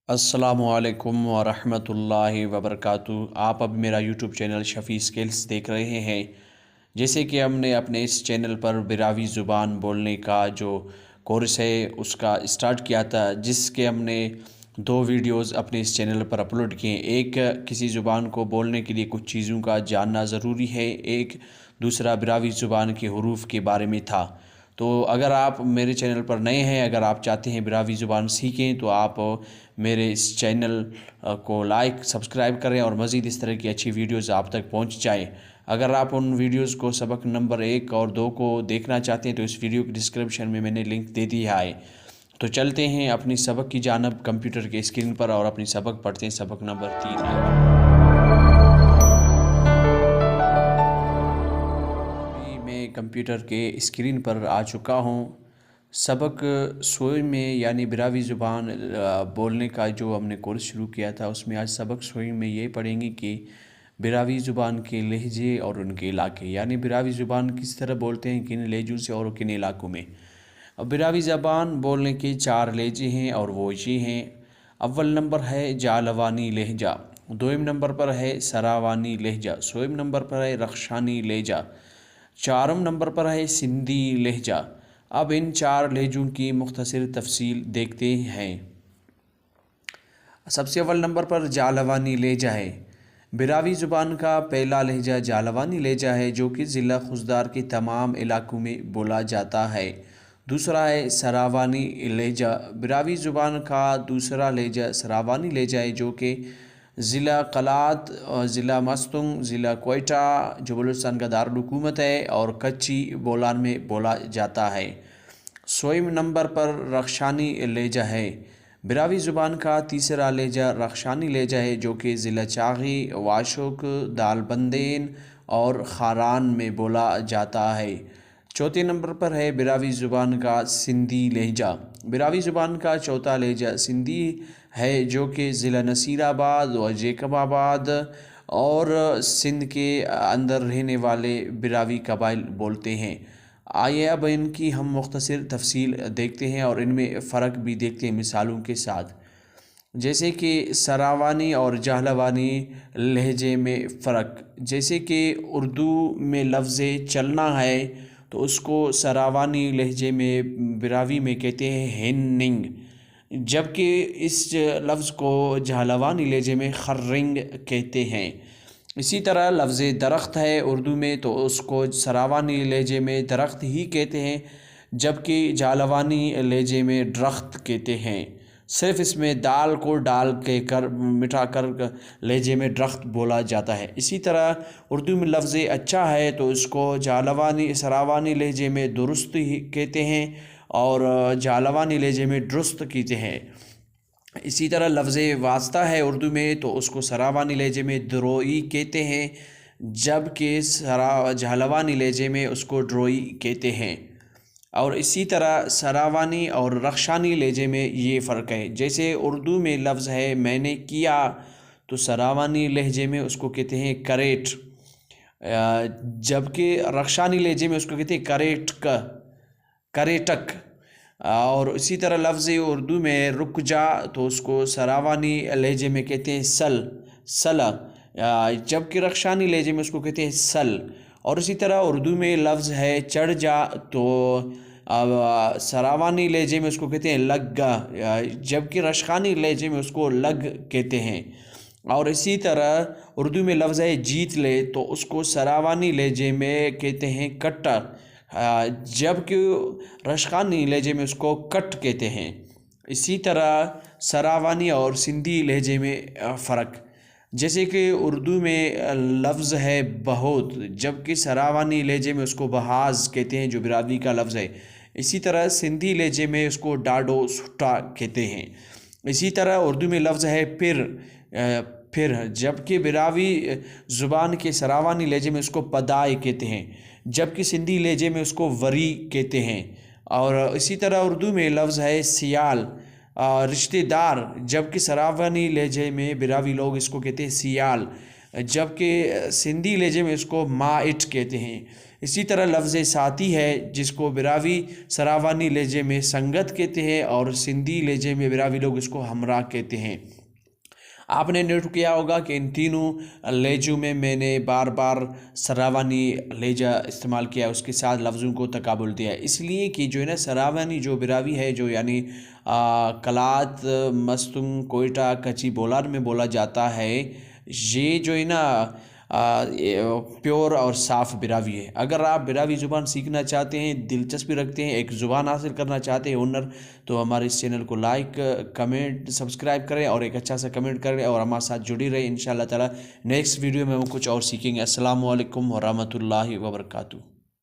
अस्सलामुअलैकुम वरहमतुल्लाहि वबरकातुहू। आप अब मेरा यूट्यूब चैनल शफ़ी स्किल्स देख रहे हैं। जैसे कि हमने अपने इस चैनल पर बिरावी ज़ुबान बोलने का जो कोर्स है उसका स्टार्ट किया था, जिसके हमने 2 वीडियोज़ अपने इस चैनल पर अपलोड किए। एक किसी ज़ुबान को बोलने के लिए कुछ चीज़ों का जानना ज़रूरी है, एक दूसरा बिरावी ज़ुबान के हरूफ के बारे में था। तो अगर आप मेरे चैनल पर नए हैं, अगर आप चाहते हैं बिरावी ज़ुबान सीखें, तो आप मेरे इस चैनल को लाइक सब्सक्राइब करें और मज़ीद इस तरह की अच्छी वीडियोज़ आप तक पहुंच जाएं। अगर आप उन वीडियोज़ को सबक नंबर 1 और 2 को देखना चाहते हैं तो इस वीडियो के डिस्क्रिप्शन में मैंने लिंक दे दिया है। तो चलते हैं अपनी सबक की जानब कंप्यूटर के स्क्रीन पर और अपनी सबक पढ़ते हैं। सबक नंबर 3 मैं कंप्यूटर के स्क्रीन पर आ चुका हूँ। सबक सोई में यानी बिरावी ज़ुबान बोलने का जो हमने कोर्स शुरू किया था, उसमें आज सबक सोई में ये पढ़ेंगे कि बिरावी ज़ुबान के लहजे और उनके इलाके, यानी बिरावी ज़ुबान किस तरह बोलते हैं, किन लहजों से और किन इलाकों में। अब बिरावी ज़बान बोलने के 4 लहजे हैं और वो ये हैं। अव्वल नंबर है जालवानी लहजा, दोम नंबर पर है सरावानी लहजा, सोम नंबर पर है रख्शानी लहजा, चारम नंबर पर है सिंधी लहजा। अब इन 4 लहजों की मुख्तसर तफसील देखते हैं। सबसे अव्वल नंबर पर जालवानी लहजा है। बिरावी ज़ुबान का पहला लहजा जालवानी लहजा है, जो कि ज़िला खुजदार के तमाम इलाकों में बोला जाता है। दूसरा है सरावानी लहजा। बिरावी ज़ुबान का दूसरा लहजा सरावानी लहजा है, जो कि ज़िला कलात, ज़िला मस्तंग, ज़िला कोयटा जो बलूचिस्तान का दारुल हुकूमत है और कच्ची बोलान में बोला जाता है। सोम नंबर पर रख्शानी लहजा है। बिरावी ज़ुबान का तीसरा लहजा रख्शानी लहजा है, जो कि ज़िला चागी, वाशुक, दालबंदेन और खारान में बोला जाता है। चौथे नंबर पर है बिरावी ज़ुबान का सिंधी लहजा। बिरावी ज़ुबान का चौथा लहजा सिंधी है, जो कि ज़िला नसीराबाद व जैकबाबाद और सिंध के अंदर रहने वाले बिरावी कबाइल बोलते हैं। आइए अब इनकी हम मुख्तसर तफसील देखते हैं और इनमें फ़र्क भी देखते हैं मिसालों के साथ। जैसे कि सरावानी और जहलवानी लहजे में फ़र्क, जैसे कि उर्दू में लफ्ज़ चलना है तो उसको सरावानी लहजे में बिरावी में कहते हैं हिन्निंग, जबकि इस लफ्ज़ को जहलवानी लहजे में खर्रिंग कहते हैं। इसी तरह लफ्ज़ दरख्त है उर्दू में, तो उसको सरावानी लहजे में दरख्त ही कहते हैं, जबकि जालवानी लहजे में दरख्त कहते हैं। सिर्फ इसमें दाल को डाल के कर मिटा कर लहजे में दरख्त बोला जाता है। इसी तरह उर्दू में लफ्ज़ अच्छा है तो इसको सरावानी लहजे में दुरुस्त ही कहते हैं और जालवानी लहजे में दुरुस्त कहते हैं। इसी तरह लफ्ज़ वास्ता है उर्दू में, तो उसको सरावानी लहजे में द्रोई कहते हैं, जबकि जहलवानी लहजे में उसको ड्रोई कहते हैं। और इसी तरह सरावानी और रख्शानी लहजे में ये फ़र्क है। जैसे उर्दू में लफ्ज़ है मैंने किया, तो सरावानी लहजे में उसको कहते हैं करेट, जबकि रख्शानी लहजे में उसको कहते हैं करेटक। और इसी तरह लफ्ज़ उर्दू में रुक जा, तो उसको सरावानी लहजे में कहते हैं सला, जबकि रख्शानी लहजे में उसको कहते हैं सल। और इसी तरह उर्दू में लफ्ज़ है चढ़ जा, तो सरावानी लहजे में उसको कहते हैं लग्गा, जबकि रख्शानी लहजे में उसको लग कहते हैं। और इसी तरह उर्दू में लफ्ज़ है जीत ले, तो उसको सरावानी लहजे में कहते हैं कट्टा, जबकि रख्शानी लहजे में उसको कट कहते हैं। इसी तरह सरावानी और सिंधी लहजे में फ़र्क, जैसे कि उर्दू में लफ्ज़ है बहुत, जबकि सरावानी लहजे में उसको बहाज कहते हैं, जो बिरादरी का लफ्ज़ है। इसी तरह सिंधी लहजे में उसको डाडो सुट्टा कहते हैं। इसी तरह उर्दू में लफ्ज़ है फिर, जबकि बिरावी ज़ुबान के सरावानी लहजे में उसको पदाई कहते हैं, जबकि सिंधी लहजे में उसको वरी कहते हैं। और इसी तरह उर्दू में लफ्ज़ है सियाल, रिश्तेदार, जबकि सरावानी लहजे में बिरावी लोग इसको कहते हैं सियाल, जबकि सिंधी लहजे में इसको माइट कहते हैं। اسی طرح لفظ ساتھی ہے جس کو براوی سراوانی لہجے میں سنگت کہتے ہیں اور سندھی لہجے میں براوی لوگ اس کو ہمراہ کہتے ہیں۔ آپ نے نوٹ کیا ہوگا کہ ان تینوں لہجوں میں نے بار بار سراوانی لہجہ استعمال کیا، اس کے ساتھ لفظوں کو تقابل دیا، اس لیے کہ جو ہے نا سراوانی جو براوی ہے جو یعنی کلات مستنگ کوئٹہ کچی بولار میں بولا جاتا ہے، یہ جو ہے نا پیور اور صاف براوی ہے۔ اگر آپ براوی زبان سیکھنا چاہتے ہیں، دلچسپی رکھتے ہیں، ایک زبان حاصل کرنا چاہتے ہیں ہنر، تو ہمارے اس چینل کو لائک کمنٹ سبسکرائب کریں اور ایک اچھا سا کمنٹ کریں اور ہمارے ساتھ جڑی رہیں۔ انشاءاللہ تعالی نیکسٹ ویڈیو میں ہم کچھ اور سیکھیں گے۔ السلام علیکم ورحمۃ اللہ وبرکاتہ۔